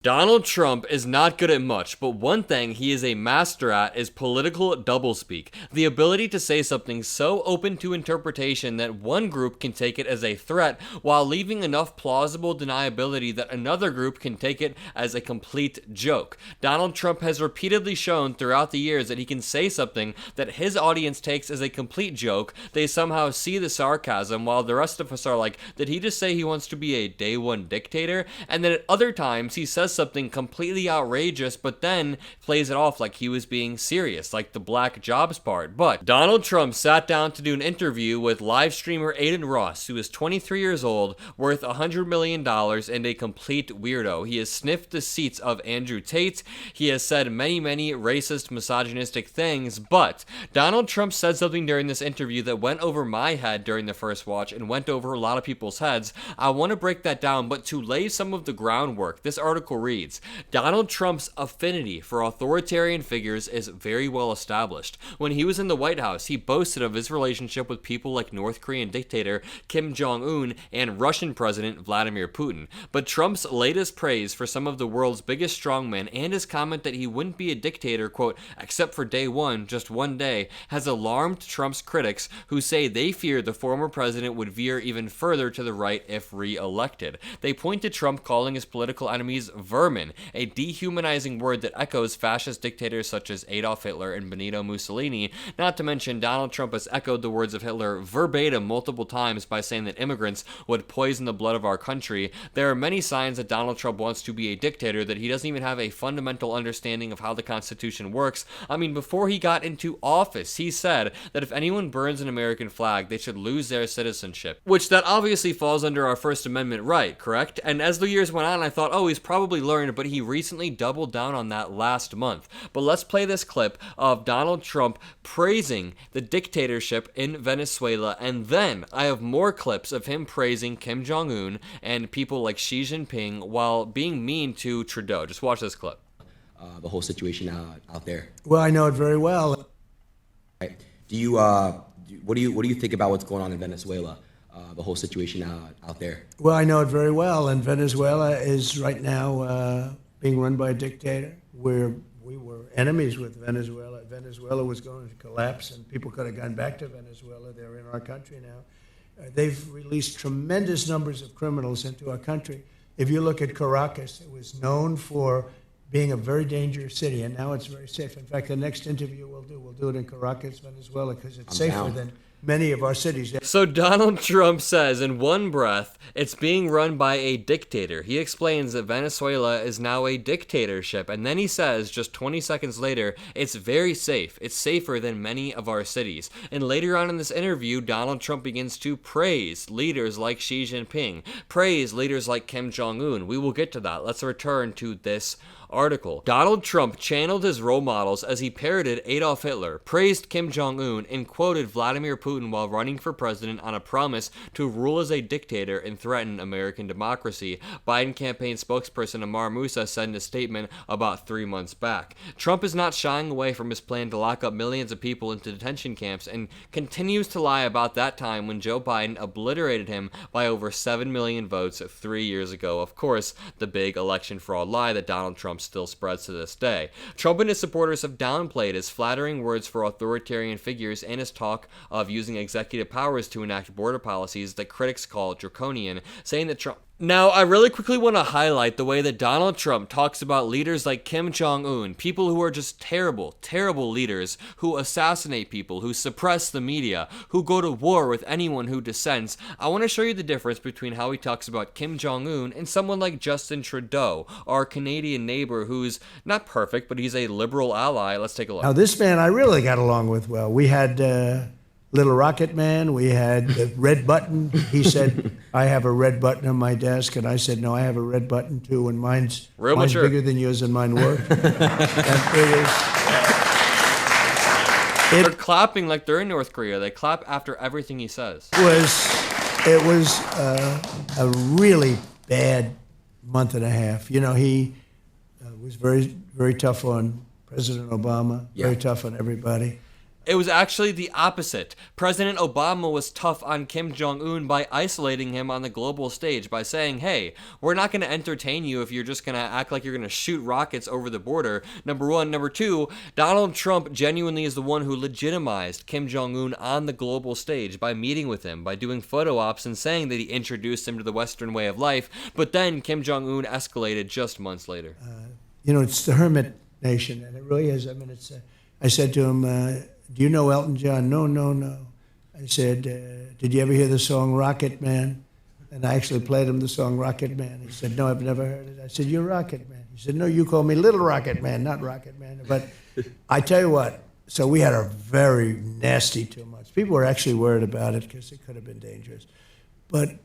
Donald Trump is not good at much, but one thing he is a master at is political doublespeak. The ability to say something so open to interpretation that one group can take it as a threat while leaving enough plausible deniability that another group can take it as a complete joke. Donald Trump has repeatedly shown throughout the years that he can say something that his audience takes as a complete joke. They somehow see the sarcasm while the rest of us are like, did he just say he wants to be a day one dictator? And then at other times he says something completely outrageous, but then plays it off like he was being serious, like the black jobs part. But Donald Trump sat down to do an interview with live streamer Adin Ross, who is 23 years old, worth $100 million, and a complete weirdo. He has sniffed the seats of Andrew Tate. He has said many racist, misogynistic things, but Donald Trump said something during this interview that went over my head during the first watch and went over a lot of people's heads. I want to break that down, but to lay some of the groundwork, this article reads, Donald Trump's affinity for authoritarian figures is very well established. When he was in the White House, he boasted of his relationship with people like North Korean dictator Kim Jong-un and Russian President Vladimir Putin. But Trump's latest praise for some of the world's biggest strongmen and his comment that he wouldn't be a dictator, quote, except for day one, just one day, has alarmed Trump's critics who say they fear the former president would veer even further to the right if re-elected. They point to Trump calling his political enemies vermin, a dehumanizing word that echoes fascist dictators such as Adolf Hitler and Benito Mussolini. Not to mention, Donald Trump has echoed the words of Hitler verbatim multiple times by saying that immigrants would poison the blood of our country. There are many signs that Donald Trump wants to be a dictator, that he doesn't even have a fundamental understanding of how the Constitution works. I mean, before he got into office, he said that if anyone burns an American flag, they should lose their citizenship, which that obviously falls under our First Amendment right, correct? And as the years went on, I thought, oh, he's probably learned, but he recently doubled down on that last month. But let's play this clip of Donald Trump praising the dictatorship in Venezuela, and then I have more clips of him praising Kim Jong-un and people like Xi Jinping while being mean to Trudeau. Just watch this clip. The whole situation out there. Well, I know it very well. Right. What do you think about what's going on in Venezuela? The whole situation out there. Well, I know it very well, and Venezuela is right now being run by a dictator. We were enemies with Venezuela. Venezuela was going to collapse, and people could have gone back to Venezuela. They're in our country now. They've released tremendous numbers of criminals into our country. If you look at Caracas, it was known for being a very dangerous city, and now it's very safe. In fact, the next interview we'll do it in Caracas, Venezuela, because it's safer than many of our cities. So Donald Trump says in one breath, it's being run by a dictator. He explains that Venezuela is now a dictatorship, and then he says just 20 seconds later, it's very safe. It's safer than many of our cities. And later on in this interview, Donald Trump begins to praise leaders like Xi Jinping, praise leaders like Kim Jong-un. We will get to that. Let's return to this article. Donald Trump channeled his role models as he parroted Adolf Hitler, praised Kim Jong-un, and quoted Vladimir Putin while running for president on a promise to rule as a dictator and threaten American democracy. Biden campaign spokesperson Amar Musa said in a statement about 3 months back. Trump is not shying away from his plan to lock up millions of people into detention camps and continues to lie about that time when Joe Biden obliterated him by over 7 million votes 3 years ago. Of course, the big election fraud lie that Donald Trump still spreads to this day. Trump and his supporters have downplayed his flattering words for authoritarian figures and his talk of using executive powers to enact border policies that critics call draconian, saying that Trump... Now, I really quickly want to highlight the way that Donald Trump talks about leaders like Kim Jong-un, people who are just terrible, terrible leaders, who assassinate people, who suppress the media, who go to war with anyone who dissents. I want to show you the difference between how he talks about Kim Jong-un and someone like Justin Trudeau, our Canadian neighbor who's not perfect, but he's a liberal ally. Let's take a look. Now, this man I really got along with well. We had Little Rocket Man. We had the red button. He said, I have a red button on my desk. And I said, no, I have a red button too. And mine's bigger than yours and mine work. And they're clapping like they're in North Korea. They clap after everything he says. It was a really bad month and a half. You know, he was very, very tough on President Obama, very tough on everybody. It was actually the opposite. President Obama was tough on Kim Jong-un by isolating him on the global stage by saying, hey, we're not going to entertain you if you're just going to act like you're going to shoot rockets over the border. Number one. Number two, Donald Trump genuinely is the one who legitimized Kim Jong-un on the global stage by meeting with him, by doing photo ops and saying that he introduced him to the Western way of life. But then Kim Jong-un escalated just months later. It's the hermit nation, and it really is. I mean, I said to him, do you know Elton John? No, no, no. I said, did you ever hear the song Rocket Man? And I actually played him the song Rocket Man. He said, no, I've never heard it. I said, you're Rocket Man. He said, no, you call me Little Rocket Man, not Rocket Man. But I tell you what, so we had a very nasty 2 months. People were actually worried about it because it could have been dangerous. But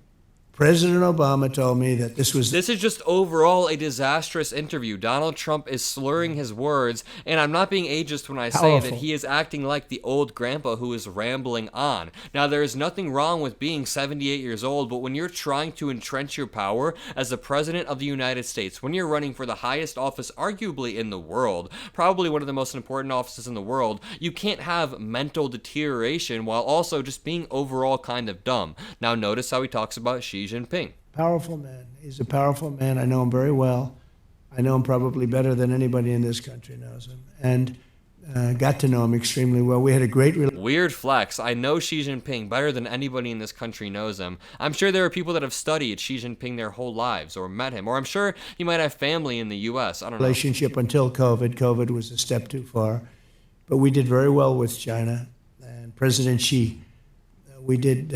President Obama told me that this is just overall a disastrous interview. Donald Trump is slurring his words, and I'm not being ageist when I say that he is acting like the old grandpa who is rambling on. Now, there is nothing wrong with being 78 years old, but when you're trying to entrench your power as the President of the United States, when you're running for the highest office arguably in the world, probably one of the most important offices in the world, you can't have mental deterioration while also just being overall kind of dumb. Now, notice how he talks about Xi Jinping. Powerful man. He's a powerful man. I know him very well. I know him probably better than anybody in this country knows him. And got to know him extremely well. We had a great relationship. Weird flex. I know Xi Jinping better than anybody in this country knows him. I'm sure there are people that have studied Xi Jinping their whole lives or met him, or I'm sure he might have family in the U.S. I don't know. Relationship until COVID. COVID was a step too far. But we did very well with China. And President Xi, we did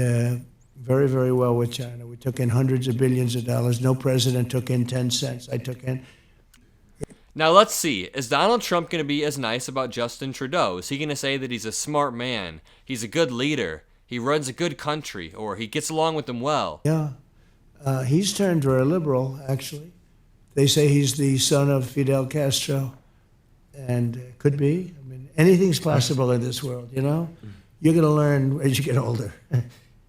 very, very well with China. We took in hundreds of billions of dollars. No president took in 10 cents. I took in. Now let's see, is Donald Trump going to be as nice about Justin Trudeau? Is he going to say that he's a smart man, he's a good leader, he runs a good country, or he gets along with them well? Yeah, he's turned very liberal, actually. They say he's the son of Fidel Castro, and could be. I mean, anything's possible in this world, you know? You're going to learn as you get older.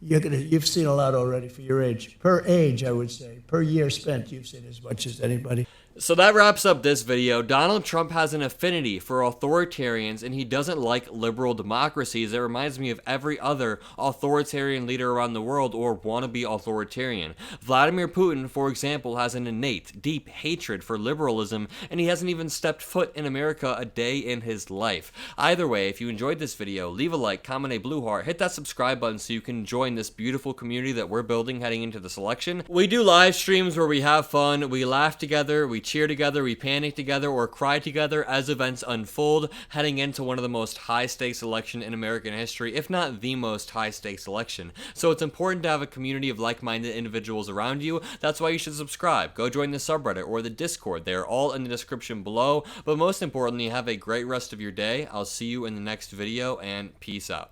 You've seen a lot already for your age. Per age, I would say. Per year spent, you've seen as much as anybody. So that wraps up this video. Donald Trump has an affinity for authoritarians, and he doesn't like liberal democracies. It reminds me of every other authoritarian leader around the world or wannabe authoritarian. Vladimir Putin, for example, has an innate, deep hatred for liberalism, and he hasn't even stepped foot in America a day in his life. Either way, if you enjoyed this video, leave a like, comment a blue heart, hit that subscribe button so you can join this beautiful community that we're building heading into this election. We do live streams where we have fun, we laugh together, we cheer together, we panic together, or cry together as events unfold, heading into one of the most high-stakes election in American history, if not the most high-stakes election. So it's important to have a community of like-minded individuals around you. That's why you should subscribe. Go join the subreddit or the Discord. They're all in the description below. But most importantly, have a great rest of your day. I'll see you in the next video, and peace out.